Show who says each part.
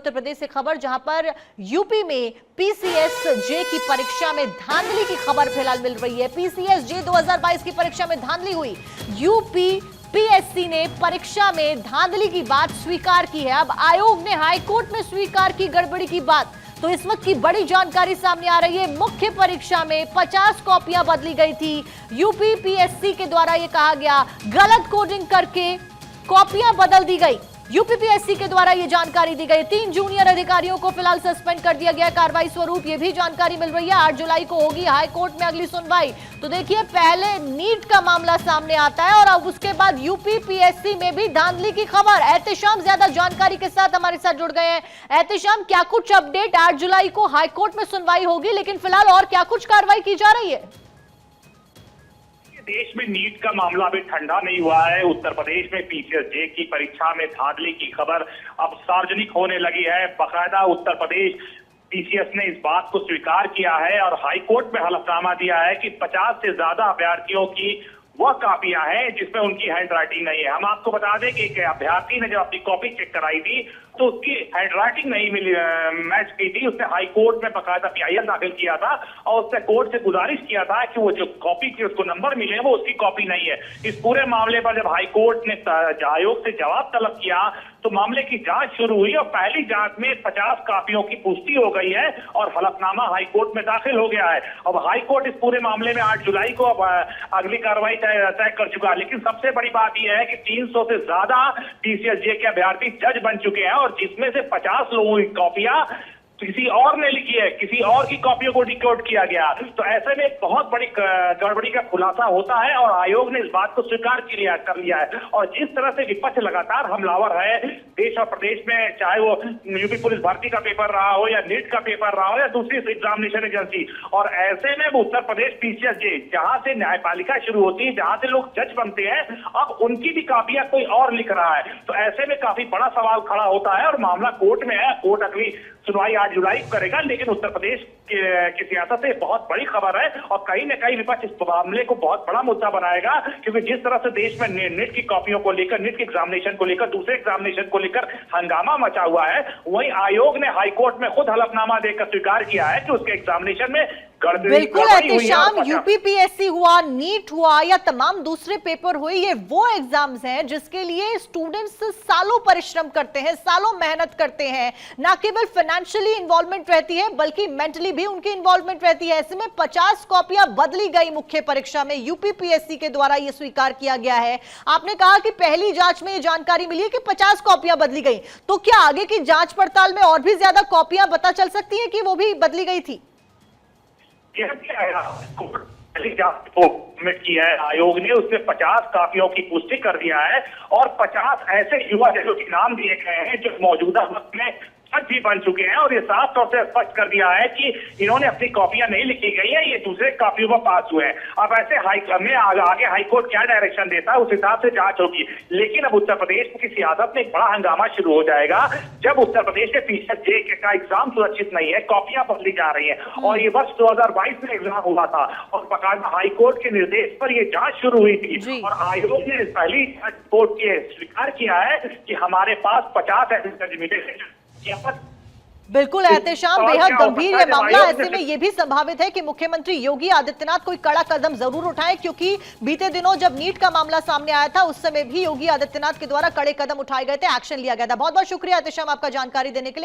Speaker 1: उत्तर प्रदेश से खबर, जहां पर यूपी में पीसीएस जे की परीक्षा में धांधली की खबर फिलहाल मिल रही है। पीसीएस जे 2022 की परीक्षा में धांधली हुई। यूपी पीएससी ने परीक्षा में धांधली की बात स्वीकार की है। अब आयोग ने हाईकोर्ट में स्वीकार की गड़बड़ी की बात। तो इस वक्त की बड़ी जानकारी सामने आ रही है। मुख्य परीक्षा में 50 कॉपियां बदली गई थी। यूपी पीएससी के द्वारा यह कहा गया, गलत कोडिंग करके कॉपियां बदल दी गई। यूपीपीएससी के द्वारा यह जानकारी दी गई। 3 जूनियर अधिकारियों को फिलहाल सस्पेंड कर दिया गया। कार्रवाई स्वरूप यह भी जानकारी मिल रही है 8 जुलाई को होगी हाईकोर्ट में अगली सुनवाई। तो देखिए, पहले नीट का मामला सामने आता है और अब उसके बाद यूपीपीएससी में भी धांधली की खबर। एहतेशाम ज्यादा जानकारी के साथ हमारे साथ जुड़ गए हैं। एहतेशाम, क्या कुछ अपडेट? 8 जुलाई को हाईकोर्ट में सुनवाई होगी, लेकिन फिलहाल और क्या कुछ कार्रवाई की जा रही है?
Speaker 2: देश में नीट का मामला अभी ठंडा नहीं हुआ है। उत्तर प्रदेश में पीसीएस जे की परीक्षा में धांधली की खबर अब सार्वजनिक होने लगी है। बाकायदा उत्तर प्रदेश पीसीएस ने इस बात को स्वीकार किया है और हाईकोर्ट में हलफनामा दिया है कि 50 से ज्यादा अभ्यर्थियों की वह कापियां हैं जिसमें उनकी हैंडराइटिंग नहीं है। हम आपको बता दें कि एक अभ्यर्थी ने जब अपनी कॉपी चेक कराई थी तो उसकी हैंडराइटिंग नहीं मिली, मैच की थी। उसने हाई कोर्ट में बकायदा पीआईएल दाखिल किया था और उसने कोर्ट से गुजारिश किया था कि वो जो कॉपी की उसको नंबर मिले वो उसकी कॉपी नहीं है। इस पूरे मामले पर जब हाई कोर्ट ने आयोग से जवाब तलब किया तो मामले की जांच शुरू हुई और पहली जांच में 50 कापियों की पुष्टि हो गई है और हलफनामा हाई कोर्ट में दाखिल हो गया है। अब हाई कोर्ट इस पूरे मामले में 8 जुलाई को अब अगली कार्रवाई तय कर चुका है। लेकिन सबसे बड़ी बात यह है कि 300 से ज्यादा पीसीएस जे के अभ्यर्थी जज बन चुके हैं और जिसमें से 50 लोगों की कॉपियां किसी और ने लिखी है, किसी और की कॉपियों को डिकोड किया गया। तो ऐसे में एक बहुत बड़ी गड़बड़ी का खुलासा होता है और आयोग ने इस बात को स्वीकार कर लिया है। और जिस तरह से विपक्ष लगातार हमलावर है देश और प्रदेश में, चाहे वो यूपी पुलिस भर्ती का पेपर रहा हो या नीट का पेपर रहा हो या दूसरी एग्जामिनेशन एजेंसी, और ऐसे में उत्तर प्रदेश पीसीएस जे जहां से न्यायपालिका शुरू होती है, जहां से लोग जज बनते हैं, अब उनकी भी कापियां कोई और लिख रहा है। तो ऐसे में काफी बड़ा सवाल खड़ा होता है और मामला कोर्ट में है। कोर्ट अगली सुनवाई 8 जुलाई को करेगा। लेकिन उत्तर प्रदेश की सियासत से बहुत बड़ी खबर है और कहीं न कहीं विपक्ष इस मामले को बहुत बड़ा मुद्दा बनाएगा, क्योंकि जिस तरह से देश में नीट की कॉपियों को लेकर, नीट के एग्जामिनेशन को लेकर, दूसरे एग्जामिनेशन को लेकर हंगामा मचा हुआ है, वहीं आयोग ने हाईकोर्ट में खुद हलफनामा देकर स्वीकार किया है कि उसके एग्जामिनेशन में
Speaker 1: बिल्कुल एहतेशाम, यूपीपीएससी हुआ, नीट हुआ या तमाम दूसरे पेपर हुए, ये वो एग्जाम्स हैं जिसके लिए स्टूडेंट्स सालों परिश्रम करते हैं, सालों मेहनत करते हैं। ना केवल फाइनेंशियली इन्वॉल्वमेंट रहती है बल्कि मेंटली भी उनकी इन्वॉल्वमेंट रहती है। ऐसे में 50 कॉपियां बदली गई मुख्य परीक्षा में। यूपीपीएससी के द्वारा यह स्वीकार किया गया है। आपने कहा कि पहली जांच में यह जानकारी मिली है कि 50 कॉपियां बदली गई, तो क्या आगे की जांच पड़ताल में और भी ज्यादा कॉपियां पता चल सकती है कि वो भी बदली गई थी?
Speaker 2: की है आयोग ने, उसने 50 कापियों की पुष्टि कर दिया है और 50 ऐसे युवा जजों के नाम दिए गए हैं जो मौजूदा वक्त में जज भी बन चुके हैं और ये साफ तौर से स्पष्ट कर दिया है कि इन्होंने अपनी कॉपियां नहीं लिखी गई है, ये दूसरे कॉपियों पर पास हुए हैं। अब ऐसे आगे हाईकोर्ट क्या डायरेक्शन देता है उस हिसाब से जांच होगी। लेकिन अब उत्तर प्रदेश की सियासत में एक बड़ा हंगामा शुरू हो जाएगा जब उत्तर प्रदेश में पीसीएस जे का एग्जाम सुरक्षित नहीं है, कॉपियां बदली जा रही है। और ये वर्ष 2022 में एग्जाम हुआ था और बाकायदा हाईकोर्ट के निर्देश पर यह जांच शुरू हुई थी और आयोग ने पहली रिपोर्ट के स्वीकार किया है कि हमारे पास 50 ऐसे जज मिले हैं।
Speaker 1: बिल्कुल एहतेशाम, बेहद गंभीर है मामला। ऐसे में यह भी संभावित है कि मुख्यमंत्री योगी आदित्यनाथ कोई कड़ा कदम जरूर उठाएं, क्योंकि बीते दिनों जब नीट का मामला सामने आया था उस समय भी योगी आदित्यनाथ के द्वारा कड़े कदम उठाए गए थे, एक्शन लिया गया था। बहुत बहुत शुक्रिया एहतेशाम आपका जानकारी देने के लिए।